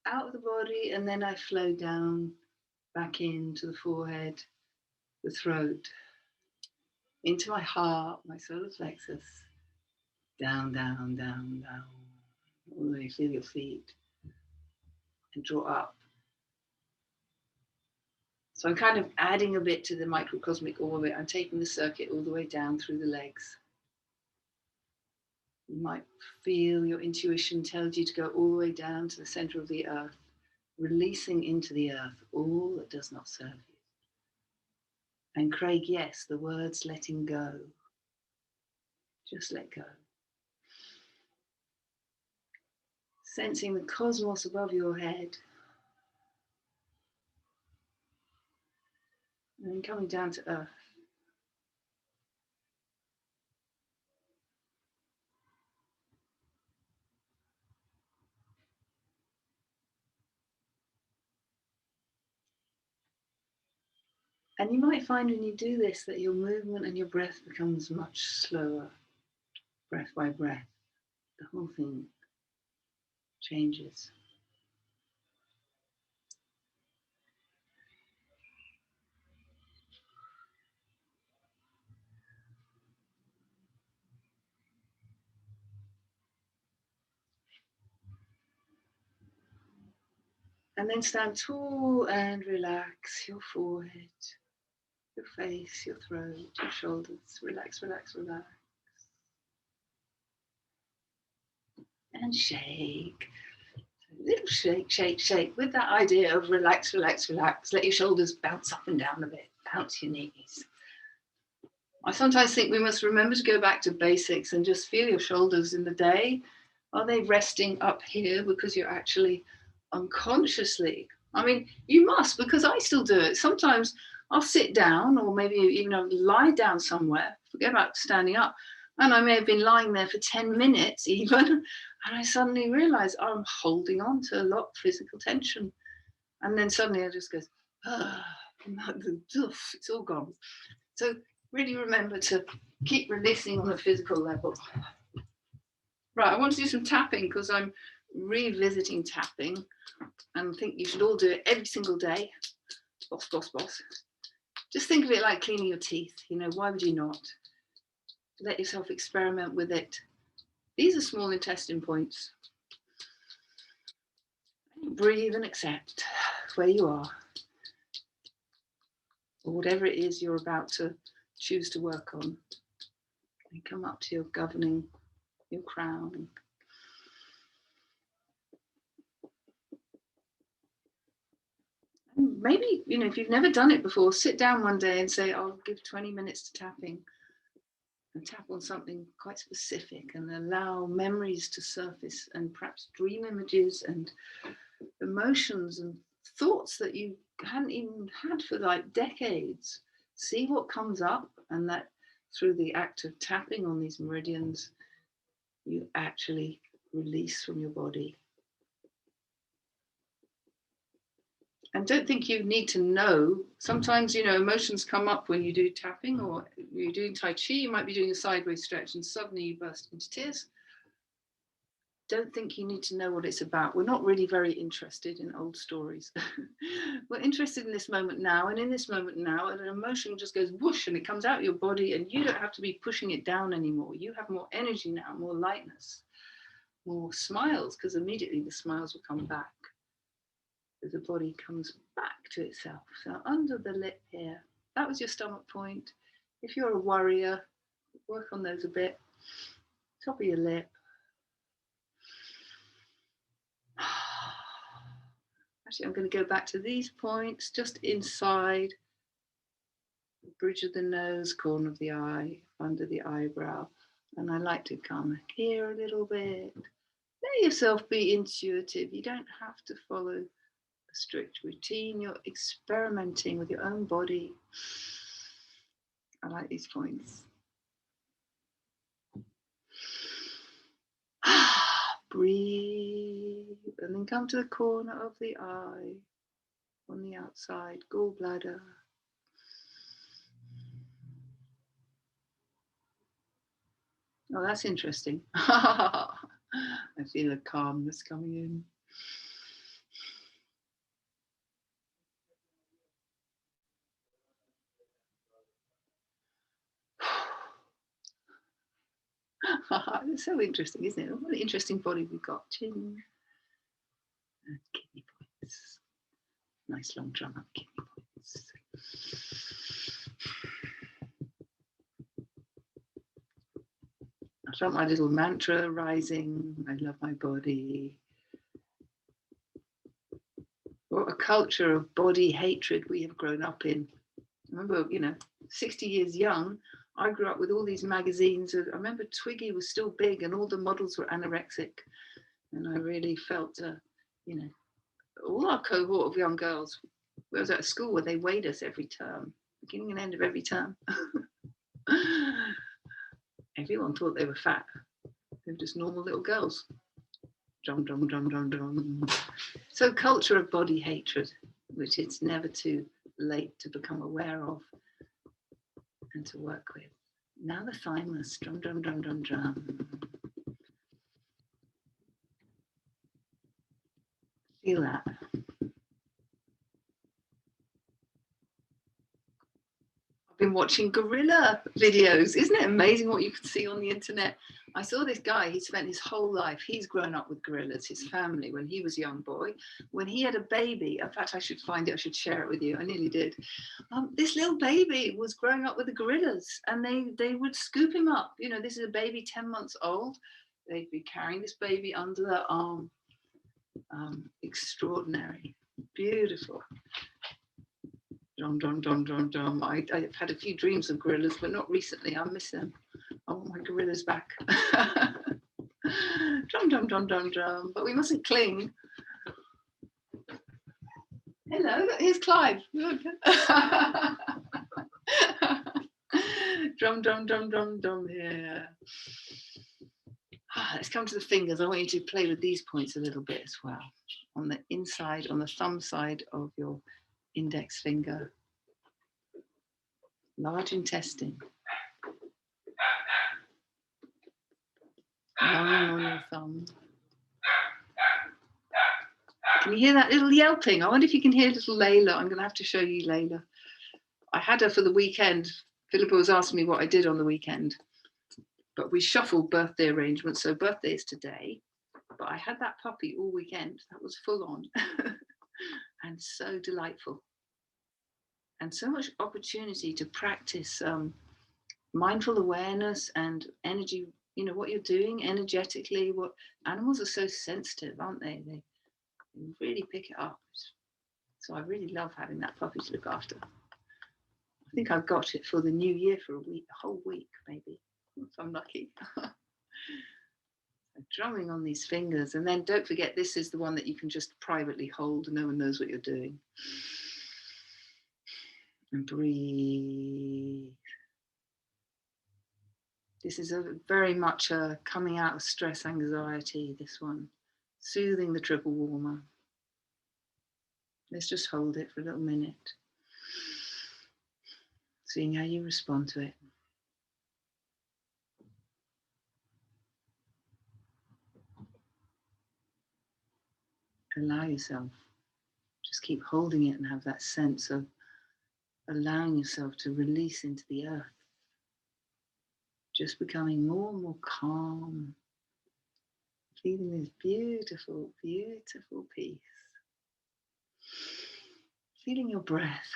out of the body, and then I flow down back into the forehead, the throat, into my heart, my solar plexus, down, down, down, down, all the way, feel your feet, and draw up. So I'm kind of adding a bit to the microcosmic orbit. I'm taking the circuit all the way down through the legs. You might feel your intuition tells you to go all the way down to the center of the earth, releasing into the earth all that does not serve you. And Craig, yes, the words letting go. Just let go. Sensing the cosmos above your head. And then coming down to earth. And you might find when you do this that your movement and your breath becomes much slower, breath by breath. The whole thing changes. And then stand tall and relax your forehead, your face, your throat, your shoulders. Relax, relax, relax. And shake. A little shake, shake, shake with that idea of relax, relax, relax. Let your shoulders bounce up and down a bit. Bounce your knees. I sometimes think we must remember to go back to basics and just feel your shoulders in the day. Are they resting up here because you're actually unconsciously? I mean, you must, because I still do it. Sometimes I'll sit down or maybe even lie down somewhere, forget about standing up. And I may have been lying there for 10 minutes even. And I suddenly realize I'm holding on to a lot of physical tension. And then suddenly I just goes, ah, it's all gone. So really remember to keep releasing on a physical level. Right, I want to do some tapping because I'm revisiting tapping and I think you should all do it every single day. Boss, boss, boss. Just think of it like cleaning your teeth. Why would you not? Let yourself experiment with it. These are small intestine points. Breathe and accept where you are, or whatever it is you're about to choose to work on. And come up to your governing, your crown. And maybe, if you've never done it before, sit down one day and say, I'll give 20 minutes to tapping. And tap on something quite specific and allow memories to surface and perhaps dream images and emotions and thoughts that you hadn't even had for like decades. See what comes up, and that through the act of tapping on these meridians, you actually release from your body. And don't think you need to know. Sometimes, emotions come up when you do tapping or you're doing Taichi. You might be doing a sideways stretch and suddenly you burst into tears. Don't think you need to know what it's about. We're not really very interested in old stories. We're interested in this moment now, and in this moment now, an emotion just goes whoosh and it comes out of your body, and you don't have to be pushing it down anymore. You have more energy now, more lightness, more smiles, because immediately the smiles will come back as the body comes back to itself. So under the lip here, that was your stomach point. If you're a worrier, work on those a bit. Top of your lip. Actually, I'm going to go back to these points just inside the bridge of the nose, corner of the eye, under the eyebrow. And I like to come here a little bit. Let yourself be intuitive. You don't have to follow a strict routine. You're experimenting with your own body. I like these points. Breathe, and then come to the corner of the eye on the outside, gallbladder. Oh, that's interesting. I feel a calmness coming in. it's so interesting, isn't it? What an interesting body we've got. Chin and kidney points. Nice long drum up kidney points. I felt my little mantra rising. I love my body. What a culture of body hatred we have grown up in. I remember, 60 years young, I grew up with all these magazines. I remember Twiggy was still big and all the models were anorexic. And I really felt, all our cohort of young girls, I was at a school where they weighed us every term, beginning and end of every term. Everyone thought they were fat. They were just normal little girls. Drum, drum, drum, drum, drum. So culture of body hatred, which it's never too late to become aware of and to work with. Now the thymus, drum, drum, drum, drum, drum. Feel that. I've been watching gorilla videos. Isn't it amazing what you can see on the internet? I saw this guy, he spent his whole life, he's grown up with gorillas, his family, when he was a young boy. When he had a baby, in fact, I should find it, I should share it with you, I nearly did. This little baby was growing up with the gorillas and they would scoop him up. This is a baby 10 months old. They'd be carrying this baby under their arm. Extraordinary, beautiful. Drum, drum, drum, drum, drum. I've had a few dreams of gorillas, but not recently. I miss them. I want my gorillas back. Drum, drum, drum, drum, drum. But we mustn't cling. Hello, here's Clive. Look. Drum, drum, drum, drum, drum here. Let's come to the fingers. I want you to play with these points a little bit as well. On the inside, on the thumb side of your index finger. Large intestine. Lying on your thumb. Can you hear that little yelping? I wonder if you can hear little Layla. I'm going to have to show you Layla. I had her for the weekend. Philippa was asking me what I did on the weekend. But we shuffled birthday arrangements. So birthday is today. But I had that puppy all weekend. That was full on. And so delightful. And so much opportunity to practice mindful awareness and energy, what you're doing energetically. What animals are so sensitive, aren't they? They really pick it up. So I really love having that puppy to look after. I think I've got it for the new year for a whole week, maybe, if I'm lucky. Drumming on these fingers. And then don't forget, this is the one that you can just privately hold. No one knows what you're doing. And breathe. This is very much a coming out of stress, anxiety, this one. Soothing the triple warmer. Let's just hold it for a little minute. Seeing how you respond to it. Allow yourself. Just keep holding it and have that sense of allowing yourself to release into the earth. Just becoming more and more calm. Feeling this beautiful, beautiful peace. Feeling your breath.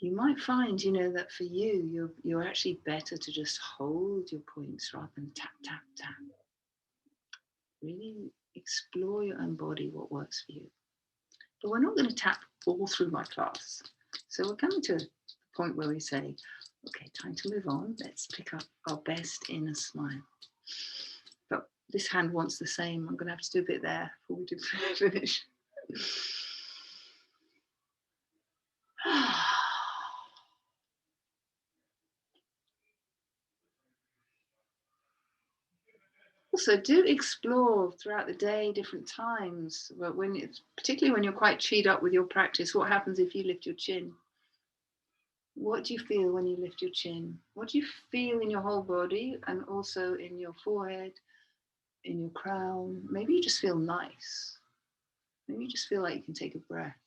You might find, that for you, you're actually better to just hold your points rather than tap, tap, tap. Really explore your own body, what works for you. But we're not going to tap all through my class. So we're coming to the point where we say, okay, time to move on. Let's pick up our best inner smile. But this hand wants the same. I'm going to have to do a bit there before we do finish. Also, do explore throughout the day, different times. But particularly when you're quite cheered up with your practice, what happens if you lift your chin? What do you feel when you lift your chin? What do you feel in your whole body and also in your forehead, in your crown? Maybe you just feel nice. Maybe you just feel like you can take a breath.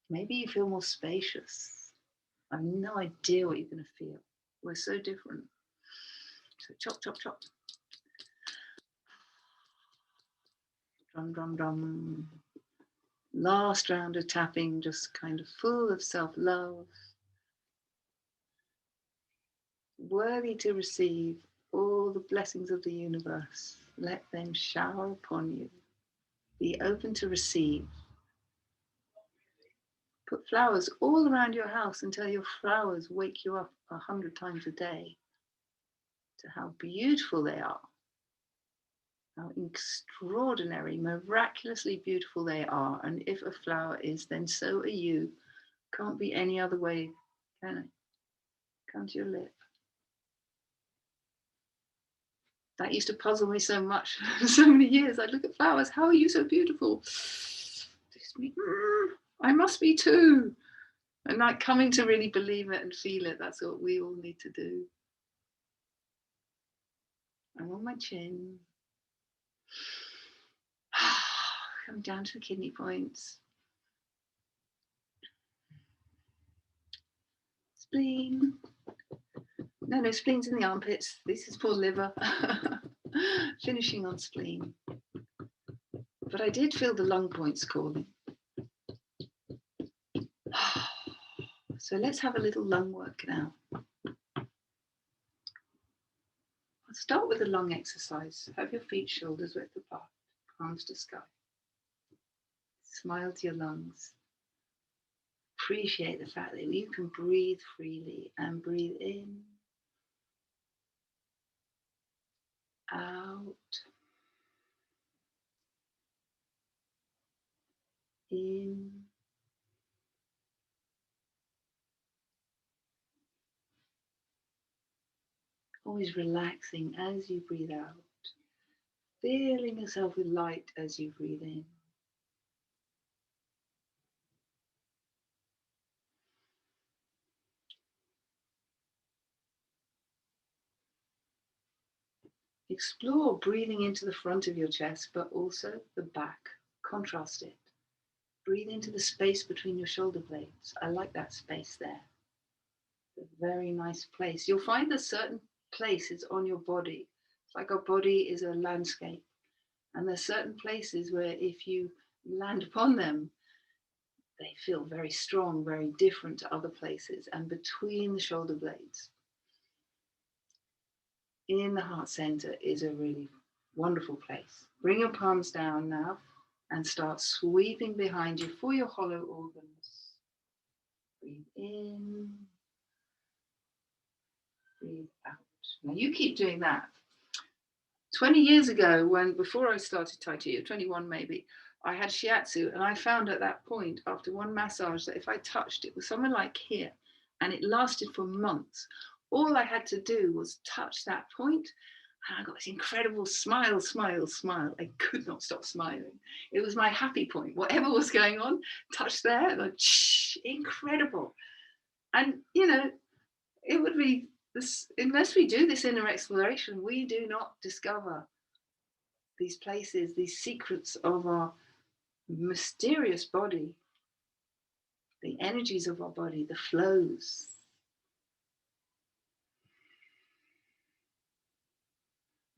Maybe you feel more spacious. I have no idea what you're going to feel. We're so different. So chop, chop, chop. Drum, drum, drum. Last round of tapping, just kind of full of self-love. Worthy to receive all the blessings of the universe. Let them shower upon you. Be open to receive. Put flowers all around your house until your flowers wake you up 100 times a day to how beautiful they are, how extraordinary, miraculously beautiful they are. And if a flower is, then so are you. Can't be any other way, can it? Come to your lip. That used to puzzle me so much for so many years. I'd look at flowers. How are you so beautiful? I must be too. And like coming to really believe it and feel it, that's what we all need to do. I'm on my chin. Come down to the kidney points. Spleen. No, spleen's in the armpits. This is poor liver. Finishing on spleen. But I did feel the lung points calling. So let's have a little lung work now. I'll start with a lung exercise. Have your feet shoulders width apart, palms to sky. Smile to your lungs. Appreciate the fact that you can breathe freely and breathe in, out, in, always relaxing as you breathe out, filling yourself with light as you breathe in. Explore breathing into the front of your chest, but also the back. Contrast it. Breathe into the space between your shoulder blades. I like that space there. It's a very nice place. You'll find that certain places on your body, it's like our body is a landscape. And there's certain places where if you land upon them, they feel very strong, very different to other places. And between the shoulder blades, in the heart center, is a really wonderful place. Bring your palms down now and start sweeping behind you for your hollow organs. Breathe in, breathe out. Now you keep doing that. 20 years ago, before I started Taichi, or 21 maybe, I had shiatsu, and I found at that point, after one massage, that if I touched it was somewhere like here, and it lasted for months, all I had to do was touch that point, and I got this incredible smile, smile, smile. I could not stop smiling. It was my happy point. Whatever was going on, touch there, and like, incredible. And, it would be this, unless we do this inner exploration, we do not discover these places, these secrets of our mysterious body, the energies of our body, the flows.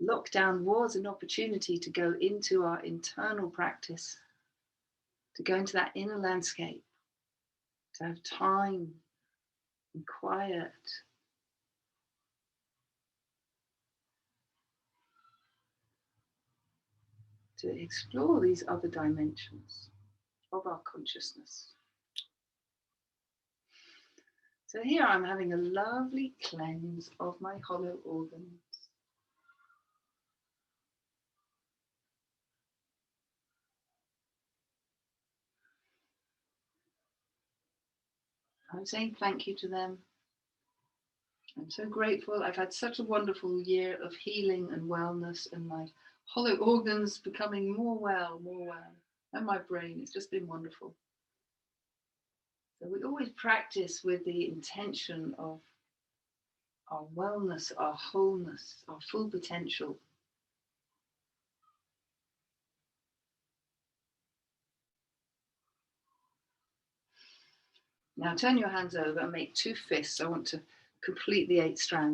Lockdown was an opportunity to go into our internal practice, to go into that inner landscape, to have time and quiet, to explore these other dimensions of our consciousness. So here I'm having a lovely cleanse of my hollow organs. I'm saying thank you to them. I'm so grateful. I've had such a wonderful year of healing and wellness, and my hollow organs becoming more well, and my brain. It's just been wonderful. So we always practice with the intention of our wellness, our wholeness, our full potential. Now turn your hands over and make two fists. I want to complete the 8 strands.